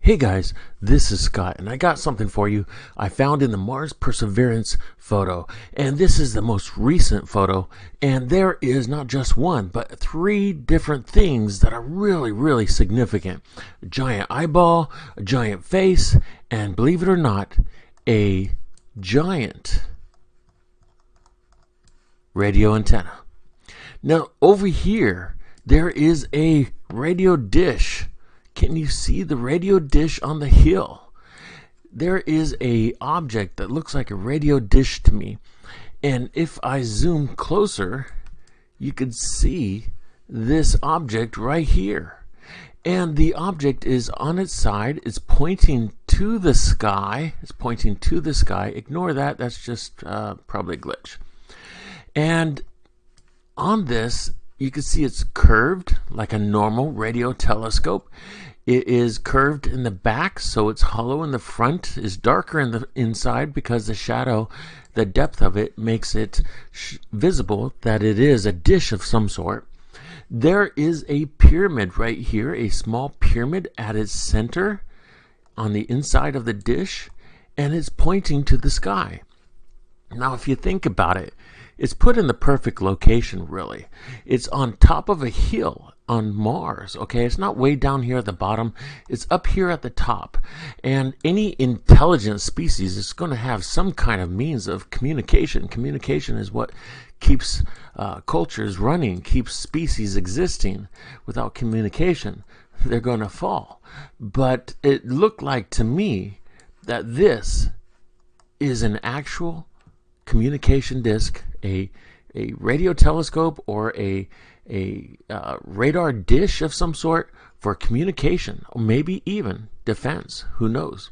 Hey guys, this is Scott, and I got something for you I found in the Mars Perseverance photo. And this is the most recent photo, and there is not just one, but three different things that are really significant. A giant eyeball, a giant face, and believe it or not, a giant radio antenna. Now, over here, there is a radio dish. Can you see the radio dish on the hill? There is a object that looks like a radio dish to me. And if I zoom closer, you could see this object right here. And the object is on its side. It's pointing to the sky. It's pointing to the sky. Ignore that. That's just probably a glitch. And on this, you can see it's curved like a normal radio telescope. It is curved in the back, so it's hollow in the front, is darker in the inside because the shadow, the depth of it, makes it visible that it is a dish of some sort. There is a pyramid right here, a small pyramid at its center on the inside of the dish, and it's pointing to the sky. Now, if you think about it, it's put in the perfect location, really. It's on top of a hill on Mars, okay? It's not way down here at the bottom. It's up here at the top. And any intelligent species is going to have some kind of means of communication. Communication is what keeps cultures running, keeps species existing. Without communication, they're going to fall. But it looked like to me that this is an actual communication disc, a radio telescope, or a radar dish of some sort for communication, or maybe even defense. Who knows?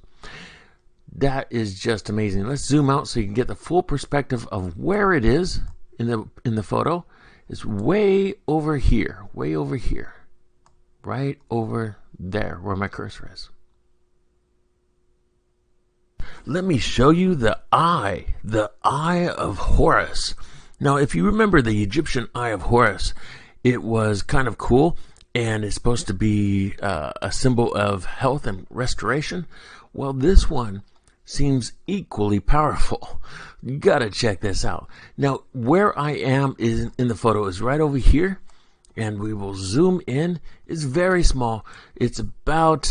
That is just amazing. Let's zoom out so you can get the full perspective of where it is in the photo. It's way over here, right over there where my cursor is. Let me show you the eye of Horus. Now, if you remember the Egyptian eye of Horus, it was kind of cool, and it's supposed to be a symbol of health and restoration. Well, this one seems equally powerful. You gotta check this out. Now, where I am in the photo is right over here, and we will zoom in. It's very small. It's about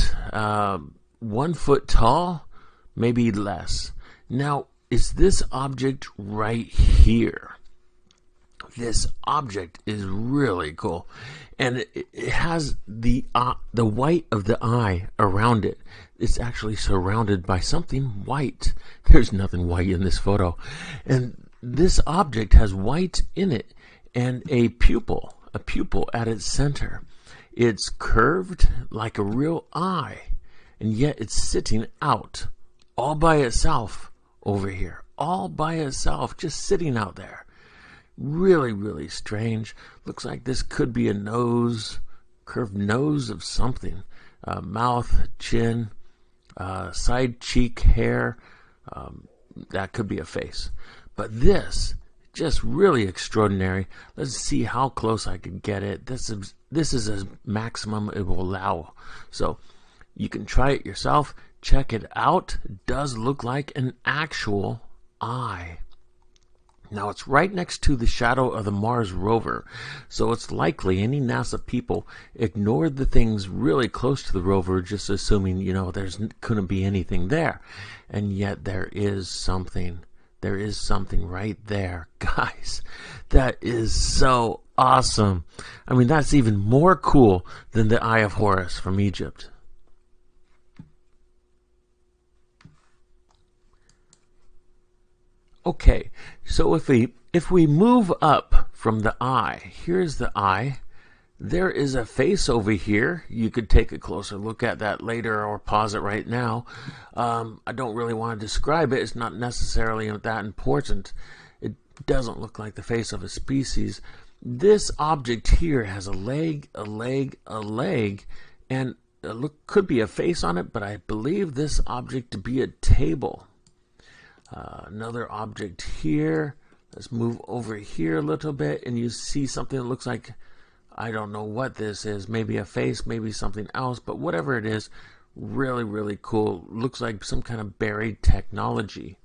1 foot tall, maybe less. Now, it's this object right here. This object is really cool, and it has the white of the eye around it. It's actually surrounded by something white. There's nothing white in this photo, and this object has white in it and a pupil at its center. It's curved like a real eye, and yet it's sitting out all by itself over here, all by itself, just sitting out there. Really strange. Looks like this could be a nose, curved nose of something. Mouth, chin, side cheek hair. That could be a face. But this, just really extraordinary. Let's see how close I can get it. This is as maximum it will allow. So you can try it yourself. Check it out. It does look like an actual eye. Now, it's right next to the shadow of the Mars rover, so it's likely any NASA people ignored the things really close to the rover, just assuming, there's couldn't be anything there. And yet there is something. There is something right there. Guys, that is so awesome. I mean, that's even more cool than the Eye of Horus from Egypt. Okay, so if we move up from the eye, here's the eye. There is a face over here. You could take a closer look at that later or pause it right now. I don't really want to describe it. It's not necessarily that important. It doesn't look like the face of a species. This object here has a leg, and could be a face on it, but I believe this object to be a table. Another object here. Let's move over here a little bit, and you see something that looks like, I don't know what this is, maybe a face, maybe something else, but whatever it is, Really, really cool. Looks like some kind of buried technology.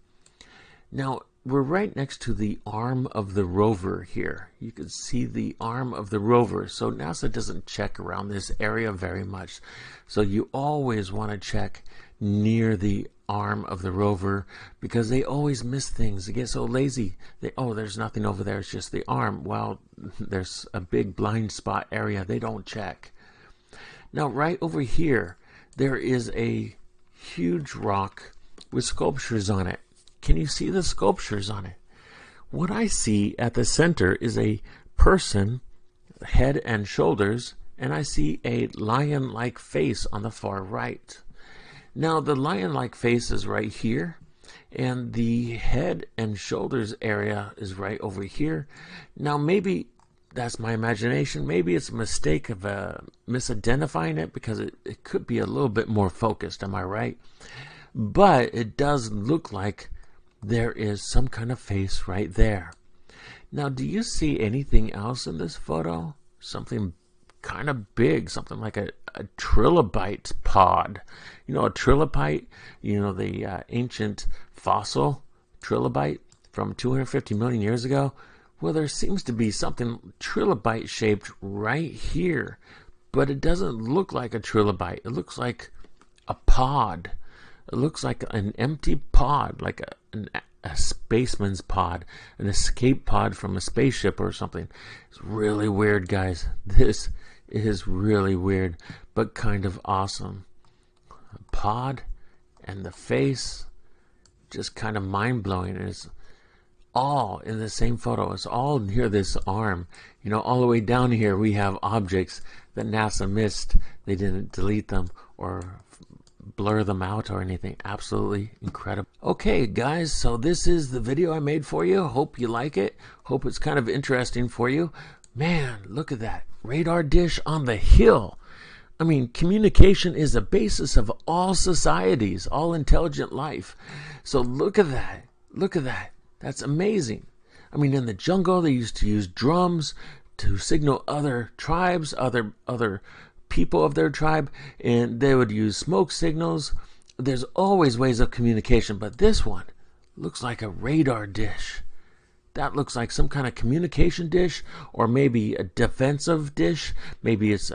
Now, we're right next to the arm of the rover here. You can see the arm of the rover. So NASA doesn't check around this area very much. So you always want to check near the arm of the rover because they always miss things. They get so lazy. Oh, there's nothing over there. It's just the arm. Well, there's a big blind spot area. They don't check. Now, right over here, there is a huge rock with sculptures on it. Can you see the sculptures on it? What I see at the center is a person, head and shoulders, and I see a lion-like face on the far right. Now, the lion-like face is right here, and the head and shoulders area is right over here. Now, maybe that's my imagination. Maybe it's a mistake of misidentifying it because it could be a little bit more focused. Am I right? But it does look like there is some kind of face right there. Now, do you see anything else in this photo? Something kind of big, something like a trilobite pod. You know, a trilobite, you know, the ancient fossil trilobite from 250 million years ago. Well, there seems to be something trilobite shaped right here, but it doesn't look like a trilobite. It looks like a pod. It looks like an empty pod, like a spaceman's pod, an escape pod from a spaceship or something. It's really weird, guys. This is really weird, but kind of awesome. A pod and the face, just kind of mind-blowing. It's all in the same photo. It's all near this arm. You know, all the way down here we have objects that NASA missed. They didn't delete them or blur them out or anything. Absolutely incredible. Okay, guys, so this is the video I made for you. Hope you like it. Hope it's kind of interesting for you. Man, look at that radar dish on the hill. I mean, communication is the basis of all societies, all intelligent life. So look at that. Look at that. That's amazing. I mean, in the jungle, they used to use drums to signal other tribes, other people of their tribe, and they would use smoke signals. There's always ways of communication, but this one looks like a radar dish. That looks like some kind of communication dish, or maybe a defensive dish. Maybe it's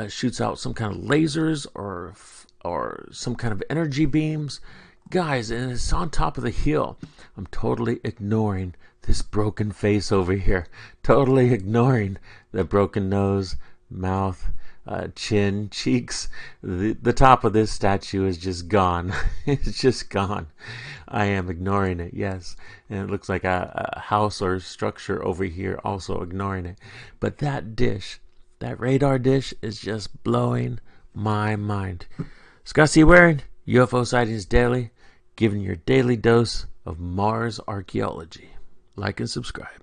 shoots out some kind of lasers or some kind of energy beams. Guys, and it's on top of the hill. I'm totally ignoring this broken face over here. Totally ignoring the broken nose, mouth, chin, cheeks. The top of this statue is just gone. It's just gone. I am ignoring it, yes. And it looks like a house or structure over here, also ignoring it. But that dish, that radar dish, is just blowing my mind. Scott C. Waring, UFO Sightings Daily, giving your daily dose of Mars archaeology. Like and subscribe.